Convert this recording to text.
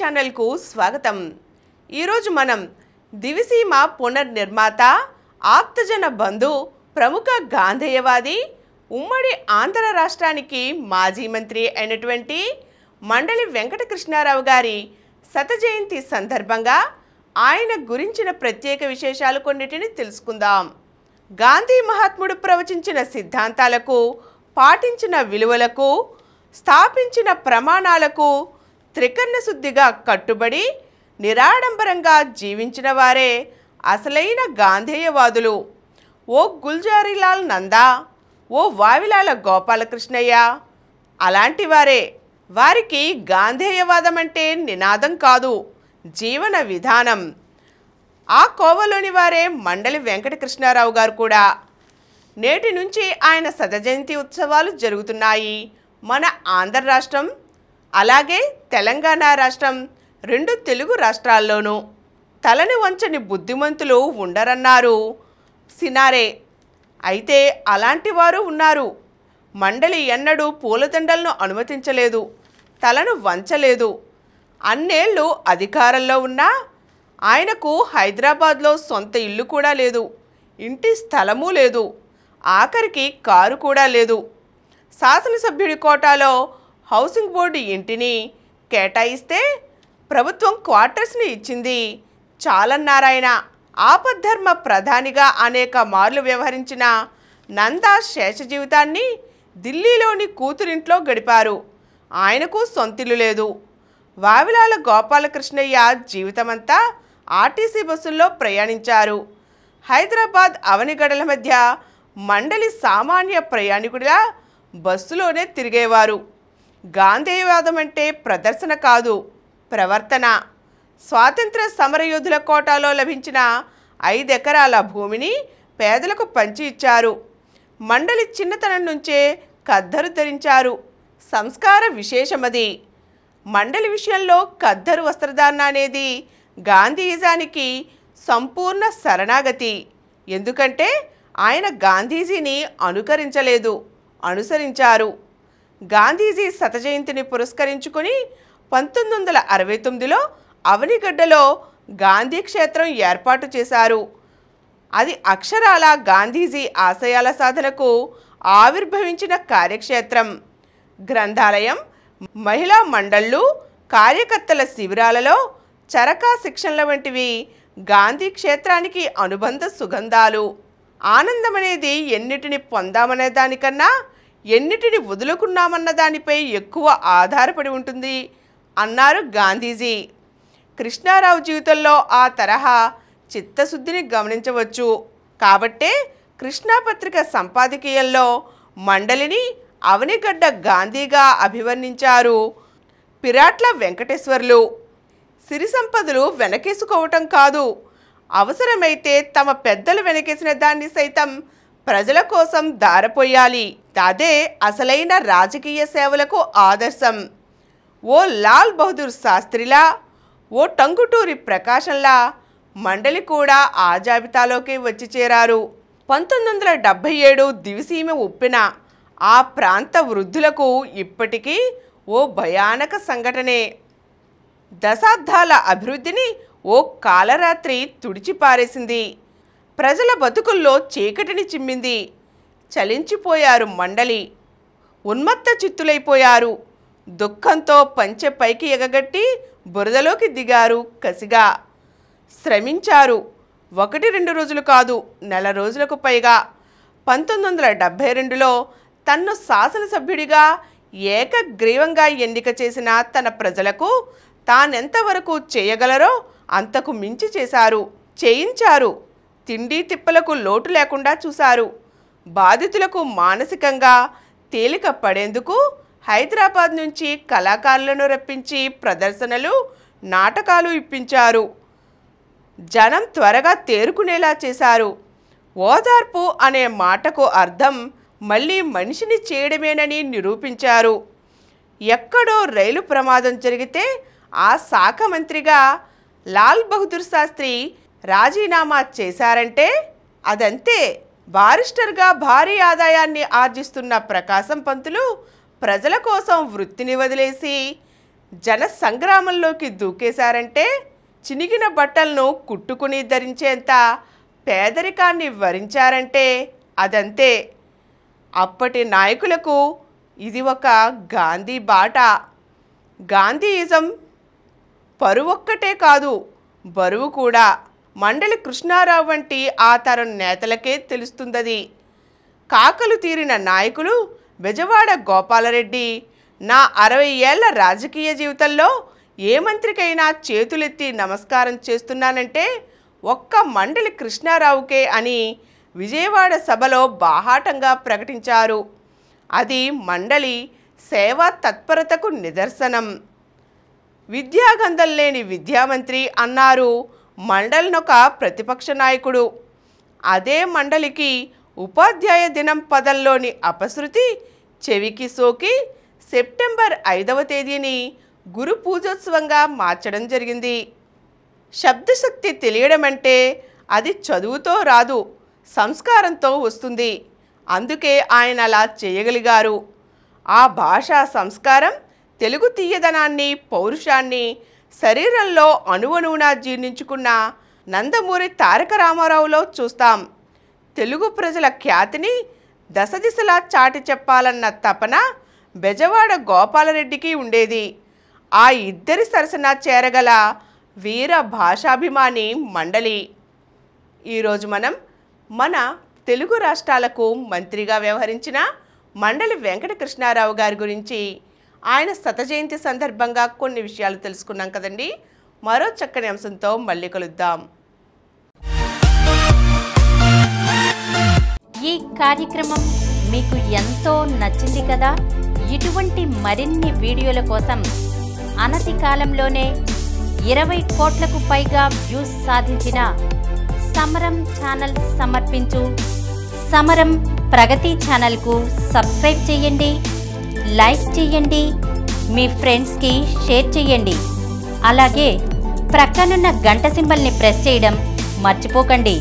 ఛానల్కు స్వాగతం. ఈరోజు మనం దివిసీమ పునర్నిర్మాత, ఆప్తజన బంధు, ప్రముఖ గాంధేయవాది, ఉమ్మడి ఆంధ్ర రాష్ట్రానికి మాజీ మంత్రి అయినటువంటి మండలి వెంకటకృష్ణారావు గారి శత జయంతి సందర్భంగా ఆయన గురించిన ప్రత్యేక విశేషాలు కొన్నిటిని తెలుసుకుందాం. గాంధీ మహాత్ముడు ప్రవచించిన సిద్ధాంతాలకు, పాటించిన విలువలకు, స్థాపించిన ప్రమాణాలకు త్రికరణ శుద్ధిగా కట్టుబడి నిరాడంబరంగా జీవించిన వారే అసలైన గాంధేయవాదులు. ఓ గుల్జారీలాల్ నందా, ఓ వావిలాల గోపాలకృష్ణయ్య అలాంటి వారే. వారికి గాంధేయవాదం అంటే నినాదం కాదు, జీవన విధానం. ఆ కోవలోని వారే మండలి వెంకటకృష్ణారావు గారు కూడా. నేటి నుంచి ఆయన శత జయంతి ఉత్సవాలు జరుగుతున్నాయి. మన ఆంధ్ర రాష్ట్రం అలాగే తెలంగాణ రాష్ట్రం, రెండు తెలుగు రాష్ట్రాల్లోనూ. తలని వంచని బుద్ధిమంతులు ఉండరన్నారు సినారే. అయితే అలాంటి వారు ఉన్నారు. మండలి ఎన్నడూ పూలదండలను అనుమతించలేదు, తలను వంచలేదు. అన్నేళ్ళు అధికారంలో ఉన్నా ఆయనకు హైదరాబాద్లో సొంత ఇల్లు కూడా లేదు, ఇంటి స్థలమూ లేదు, ఆఖరికి కారు కూడా లేదు. శాసనసభ్యుడి కోటాలో హౌసింగ్ బోర్డు ఇంటిని కేటాయిస్తే ప్రభుత్వం క్వార్టర్స్ని ఇచ్చింది చాలన్నారాయణ. ఆపద్ధర్మ ప్రధానిగా అనేక మార్లు వ్యవహరించిన నందా శేష జీవితాన్ని ఢిల్లీలోని కూతురింట్లో గడిపారు. ఆయనకు సొంతిల్లు లేదు. వావిలాల గోపాలకృష్ణయ్య జీవితమంతా ఆర్టీసీ బస్సుల్లో ప్రయాణించారు. హైదరాబాద్ అవనిగడల మధ్య మండలి సామాన్య ప్రయాణికుడిలా బస్సులోనే తిరిగేవారు. గాంధేయవాదం అంటే ప్రదర్శన కాదు, ప్రవర్తన. స్వాతంత్ర సమరయోధుల కోటాలో లభించిన 5 ఎకరాల భూమిని పేదలకు పంచి ఇచ్చారు. మండలి చిన్నతనం నుంచే ఖద్దరు ధరించారు. సంస్కార విశేషమది. మండలి విషయంలో ఖద్దరు వస్త్రధారణ అనేది గాంధీయిజానికి సంపూర్ణ శరణాగతి. ఎందుకంటే ఆయన గాంధీజీని అనుకరించలేదు, అనుసరించారు. గాంధీజీ శత జయంతిని పురస్కరించుకుని 1969లో అవనిగడ్డలో గాంధీ క్షేత్రం ఏర్పాటు చేశారు. అది అక్షరాల గాంధీజీ ఆశయాల సాధనకు ఆవిర్భవించిన కార్యక్షేత్రం. గ్రంథాలయం, మహిళా మండళ్ళు, కార్యకర్తల శిబిరాలలో చరకా శిక్షణల వంటివి గాంధీ క్షేత్రానికి అనుబంధ సుగంధాలు. ఆనందం అనేది ఎన్నిటిని పొందామనే దానికన్నా ఎన్నిటిని వదులుకున్నామన్న దానిపై ఎక్కువ ఆధారపడి ఉంటుంది అన్నారు గాంధీజీ. కృష్ణారావు జీవితంలో ఆ తరహా చిత్తశుద్ధిని గమనించవచ్చు. కాబట్టే కృష్ణాపత్రిక సంపాదకీయంలో మండలిని అవనిగడ్డ గాంధీగా అభివర్ణించారు పిరాట్ల వెంకటేశ్వర్లు. సిరి సంపదలు వెనకేసుకోవటం కాదు, అవసరమైతే తమ పెద్దలు వెనకేసిన దాన్ని సైతం ప్రజల కోసం దారపోయాలి. అదే అసలైన రాజకీయ సేవలకు ఆదర్శం. ఓ లాల్ బహదూర్ శాస్త్రిలా, ఓ టంగుటూరి ప్రకాశంలా మండలి కూడా ఆ జాబితాలోకి వచ్చి చేరారు. 1977 దివిసీమ ఉప్పిన ఆ ప్రాంత వృద్ధులకు ఇప్పటికీ ఓ భయానక సంఘటనే. దశాబ్దాల అభివృద్ధిని ఓ కాలరాత్రి తుడిచిపారేసింది. ప్రజల బతుకుల్లో చీకటిని చిమ్మింది. చలించిపోయారు మండలి. ఉన్మత్త చిత్తులైపోయారు. దుఃఖంతో పంచె పైకి ఎగగట్టి బురదలోకి దిగారు కసిగా. శ్రమించారు. 1-2 రోజులు కాదు, నెల రోజులకు పైగా. 1972లో తన్ను శాసనసభ్యుడిగా ఏకగ్రీవంగా ఎన్నిక చేసిన తన ప్రజలకు తానెంతవరకు చేయగలరో అంతకు మించి చేశారు, చేయించారు. తిండి తిప్పలకు లోటు లేకుండా చూశారు. బాధితులకు మానసికంగా తేలిక పడేందుకు హైదరాబాద్ నుంచి కళాకారులను రప్పించి ప్రదర్శనలు, నాటకాలు ఇప్పించారు. జనం త్వరగా తేరుకునేలా చేశారు. ఓదార్పు అనే మాటకు అర్థం మళ్ళీ మనిషిని చేయడమేనని నిరూపించారు. ఎక్కడో రైలు ప్రమాదం జరిగితే ఆ శాఖ మంత్రిగా లాల్ బహదూర్ శాస్త్రి రాజీనామా చేశారంటే అదంతే. బారిస్టర్గా భారీ ఆదాయాన్ని ఆర్జిస్తున్న ప్రకాశం పంతులు ప్రజల కోసం వృత్తిని వదిలేసి జన సంగ్రామంలోకి దూకేశారంటే చినిగిన బట్టలను కుట్టుకుని ధరించేంత పేదరికాన్ని వరించారంటే అదంతే. అప్పటి నాయకులకు ఇది ఒక గాంధీ బాట. గాంధీయిజం పరువొక్కటే కాదు, బరువు కూడా. మండలి కృష్ణారావు వంటి ఆ తరం నేతలకే తెలుస్తుందది. కాకలు తీరిన నాయకులు బెజవాడ గోపాలరెడ్డి నా 60 ఏళ్ల రాజకీయ జీవితంలో ఏ మంత్రికైనా చేతులెత్తి నమస్కారం చేస్తున్నానంటే ఒక్క మండలి కృష్ణారావుకే అని విజయవాడ సభలో బాహాటంగా ప్రకటించారు. అది మండలి సేవా తత్పరతకు నిదర్శనం. విద్యాగంధం లేని విద్యామంత్రి అన్నారు మండలినొక ప్రతిపక్ష నాయకుడు. అదే మండలికి ఉపాధ్యాయ దినం పదంలోని అపశృతి చెవికి సోకి సెప్టెంబర్ 5వ తేదీని గురు పూజోత్సవంగా మార్చడం జరిగింది. శబ్దశక్తి తెలియడం అంటే అది చదువుతో రాదు, సంస్కారంతో వస్తుంది. అందుకే ఆయన అలా చేయగలిగారు. ఆ భాషా సంస్కారం తెలుగు తీయదనాన్ని, పౌరుషాన్ని శరీరంలో అణువణువున జీర్ణించుకున్న నందమూరి తారక రామారావులో చూస్తాం. తెలుగు ప్రజల ఖ్యాతిని దశ దిశలా చాటి చెప్పాలన్న తపన బెజవాడ గోపాలరెడ్డికి ఉండేది. ఆ ఇద్దరి సరసన చేరగల వీర భాషాభిమాని మండలి. ఈరోజు మనం మన తెలుగు రాష్ట్రాలకు మంత్రిగా వ్యవహరించిన మండలి వెంకట కృష్ణారావు గారి గురించి, ఆయన శతజయంతి సందర్భంగా కొన్ని విషయాలు తెలుసుకున్నాం కదండి. మరో చక్కని అంశంతో మళ్ళీ కలుద్దాం. ఈ కార్యక్రమం మీకు ఎంతో నచ్చింది కదా. ఇటువంటి మరిన్ని వీడియోల కోసం అనతి కాలంలోనే 20 కోట్లకు పైగా వ్యూస్ సాధించిన సమరం ఛానల్ సమర్పించు సమరం ప్రగతి ఛానల్కు సబ్స్క్రైబ్ చేయండి, లైక్ చేయండి, మీ ఫ్రెండ్స్కి షేర్ చేయండి. అలాగే ప్రక్కనున్న గంట సింబల్ని ప్రెస్ చేయడం మర్చిపోకండి.